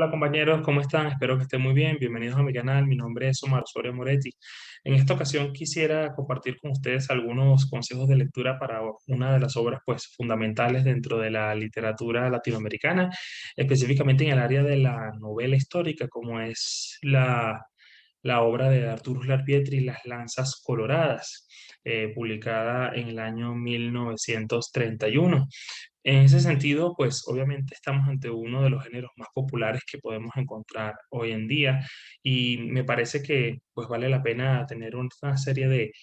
Hola compañeros, ¿cómo están? Espero que estén muy bien. Bienvenidos a mi canal. Mi nombre es Omar Soria Moretti. En esta ocasión quisiera compartir con ustedes algunos consejos de lectura para una de las obras pues, fundamentales dentro de la literatura latinoamericana, específicamente en el área de la novela histórica, como es la obra de Arturo Uslar Pietri, Las Lanzas Coloradas, publicada en el año 1931. En ese sentido, pues obviamente estamos ante uno de los géneros más populares que podemos encontrar hoy en día y me parece que pues vale la pena tener una serie de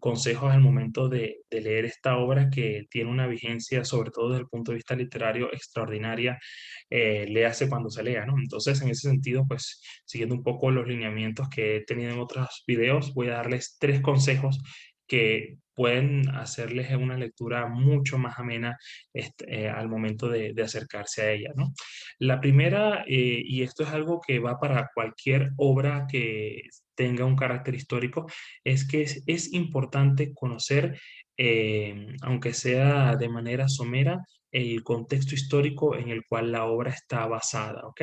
consejos al momento de leer esta obra que tiene una vigencia, sobre todo desde el punto de vista literario, extraordinaria, léase cuando se lea, ¿no? Entonces, en ese sentido, pues siguiendo un poco los lineamientos que he tenido en otros videos, voy a darles tres consejos que pueden hacerles una lectura mucho más amena al momento de acercarse a ella, ¿no? La primera, y esto es algo que va para cualquier obra que tenga un carácter histórico, es que es importante conocer, aunque sea de manera somera, el contexto histórico en el cual la obra está basada, ¿ok?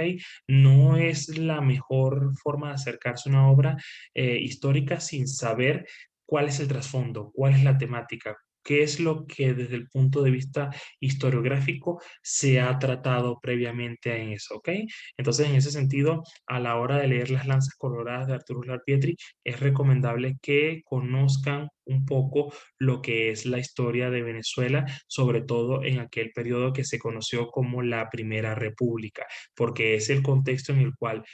No es la mejor forma de acercarse a una obra histórica sin saber cuál es el trasfondo, cuál es la temática, qué es lo que desde el punto de vista historiográfico se ha tratado previamente en eso, ¿ok? Entonces, en ese sentido, a la hora de leer Las Lanzas Coloradas de Arturo Uslar Pietri, es recomendable que conozcan un poco lo que es la historia de Venezuela, sobre todo en aquel periodo que se conoció como la Primera República, porque es el contexto en el cual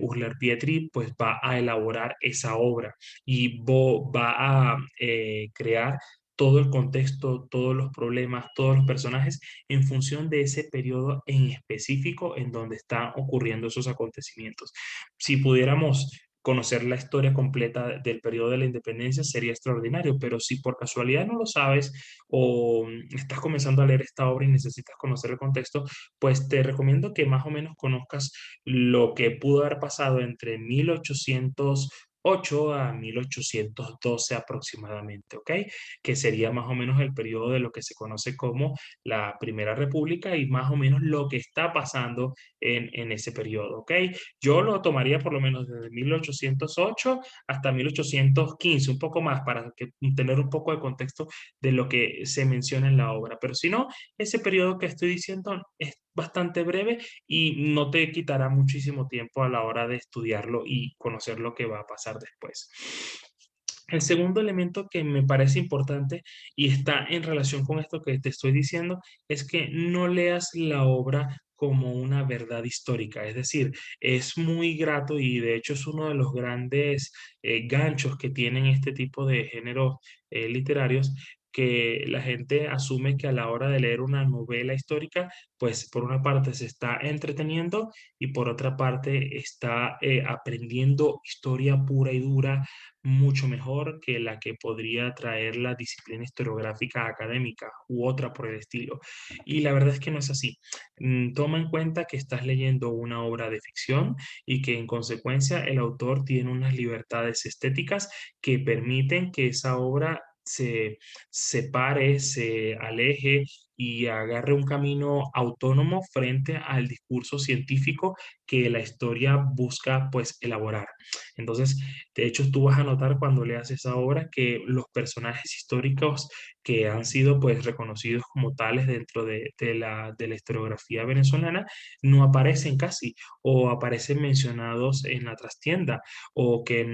Uslar Pietri pues, va a elaborar esa obra y va a crear todo el contexto, todos los problemas, todos los personajes en función de ese periodo en específico en donde están ocurriendo esos acontecimientos. Si pudiéramos conocer la historia completa del periodo de la independencia sería extraordinario, pero si por casualidad no lo sabes o estás comenzando a leer esta obra y necesitas conocer el contexto, pues te recomiendo que más o menos conozcas lo que pudo haber pasado entre 1808 a 1812 aproximadamente, ¿ok? Que sería más o menos el periodo de lo que se conoce como la Primera República y más o menos lo que está pasando en ese periodo, ¿ok? Yo lo tomaría por lo menos desde 1808 hasta 1815, un poco más para tener un poco de contexto de lo que se menciona en la obra, pero si no, ese periodo que estoy diciendo es bastante breve y no te quitará muchísimo tiempo a la hora de estudiarlo y conocer lo que va a pasar después. El segundo elemento que me parece importante y está en relación con esto que te estoy diciendo es que no leas la obra como una verdad histórica. Es decir, es muy grato y de hecho es uno de los grandes ganchos que tienen este tipo de géneros literarios, que la gente asume que a la hora de leer una novela histórica, pues por una parte se está entreteniendo y por otra parte está aprendiendo historia pura y dura mucho mejor que la que podría traer la disciplina historiográfica académica u otra por el estilo. Y la verdad es que no es así. Toma en cuenta que estás leyendo una obra de ficción y que en consecuencia el autor tiene unas libertades estéticas que permiten que esa obra se separe, se aleje y agarre un camino autónomo frente al discurso científico que la historia busca pues elaborar. Entonces, de hecho, tú vas a notar cuando leas esa obra que los personajes históricos que han sido pues reconocidos como tales dentro de la historiografía venezolana no aparecen casi o aparecen mencionados en la trastienda o que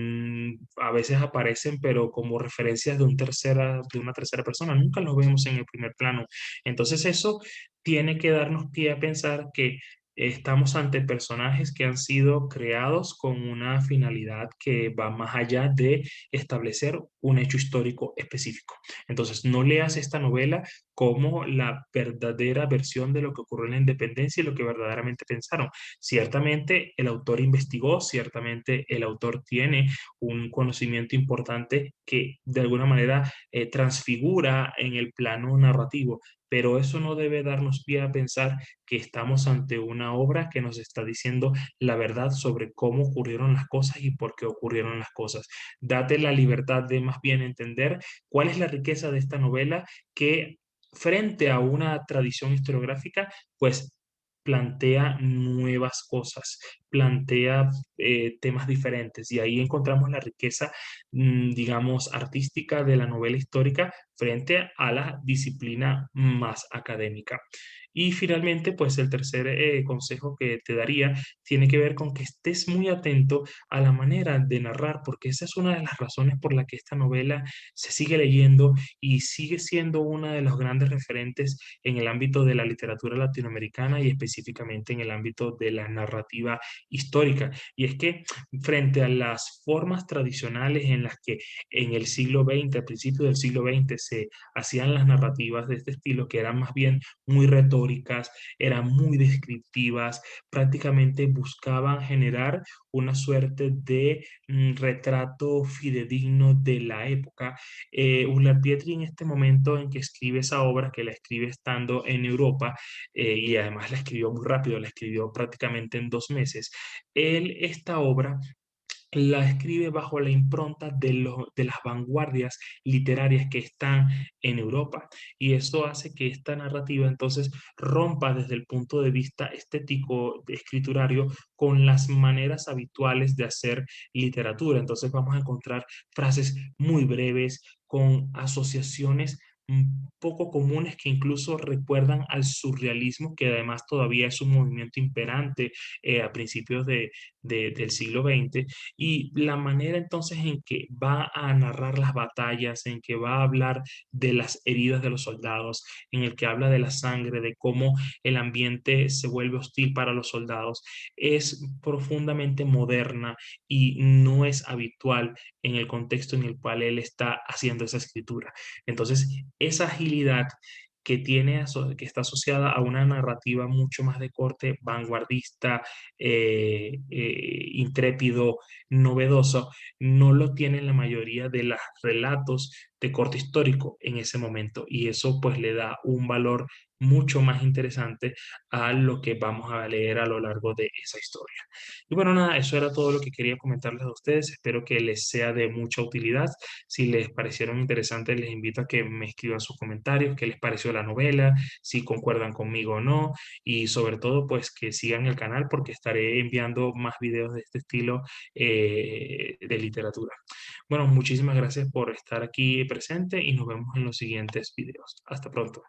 a veces aparecen pero como referencias de una tercera persona. Nunca los vemos en el primer plano. Entonces eso tiene que darnos pie a pensar que estamos ante personajes que han sido creados con una finalidad que va más allá de establecer un hecho histórico específico. Entonces, no leas esta novela como la verdadera versión de lo que ocurrió en la independencia y lo que verdaderamente pensaron. Ciertamente el autor investigó, ciertamente el autor tiene un conocimiento importante que de alguna manera transfigura en el plano narrativo, pero eso no debe darnos pie a pensar que estamos ante una obra que nos está diciendo la verdad sobre cómo ocurrieron las cosas y por qué ocurrieron las cosas. Date la libertad de más bien entender cuál es la riqueza de esta novela que frente a una tradición historiográfica, pues plantea nuevas cosas, plantea temas diferentes y ahí encontramos la riqueza, digamos, artística de la novela histórica frente a la disciplina más académica. Y finalmente, pues el tercer consejo que te daría tiene que ver con que estés muy atento a la manera de narrar, porque esa es una de las razones por la que esta novela se sigue leyendo y sigue siendo una de los grandes referentes en el ámbito de la literatura latinoamericana y específicamente en el ámbito de la narrativa histórica. Y es que frente a las formas tradicionales en las que en el siglo XX, al principio del siglo XX, se hacían las narrativas de este estilo, que eran más bien muy retóricas, eran muy descriptivas, prácticamente buscaban generar una suerte de retrato fidedigno de la época. Ulla Pietri en este momento en que escribe esa obra, que la escribe estando en Europa, y además la escribió muy rápido, la escribió prácticamente en 2 meses, él esta obra la escribe bajo la impronta de las vanguardias literarias que están en Europa. Y eso hace que esta narrativa entonces rompa desde el punto de vista estético, escriturario, con las maneras habituales de hacer literatura. Entonces vamos a encontrar frases muy breves, con asociaciones poco comunes que incluso recuerdan al surrealismo, que además todavía es un movimiento imperante a principios del siglo XX, y la manera entonces en que va a narrar las batallas, en que va a hablar de las heridas de los soldados, en el que habla de la sangre, de cómo el ambiente se vuelve hostil para los soldados, es profundamente moderna y no es habitual en el contexto en el cual él está haciendo esa escritura. Entonces, esa agilidad que tiene, que está asociada a una narrativa mucho más de corte vanguardista, intrépido, novedoso, no lo tienen la mayoría de los relatos de corte histórico en ese momento y eso pues le da un valor mucho más interesante a lo que vamos a leer a lo largo de esa historia. Y bueno, nada, eso era todo lo que quería comentarles a ustedes. Espero que les sea de mucha utilidad. Si les parecieron interesantes, les invito a que me escriban sus comentarios, qué les pareció la novela, si concuerdan conmigo o no, y sobre todo, pues que sigan el canal porque estaré enviando más videos de este estilo de literatura. Bueno, muchísimas gracias por estar aquí presente y nos vemos en los siguientes videos. Hasta pronto.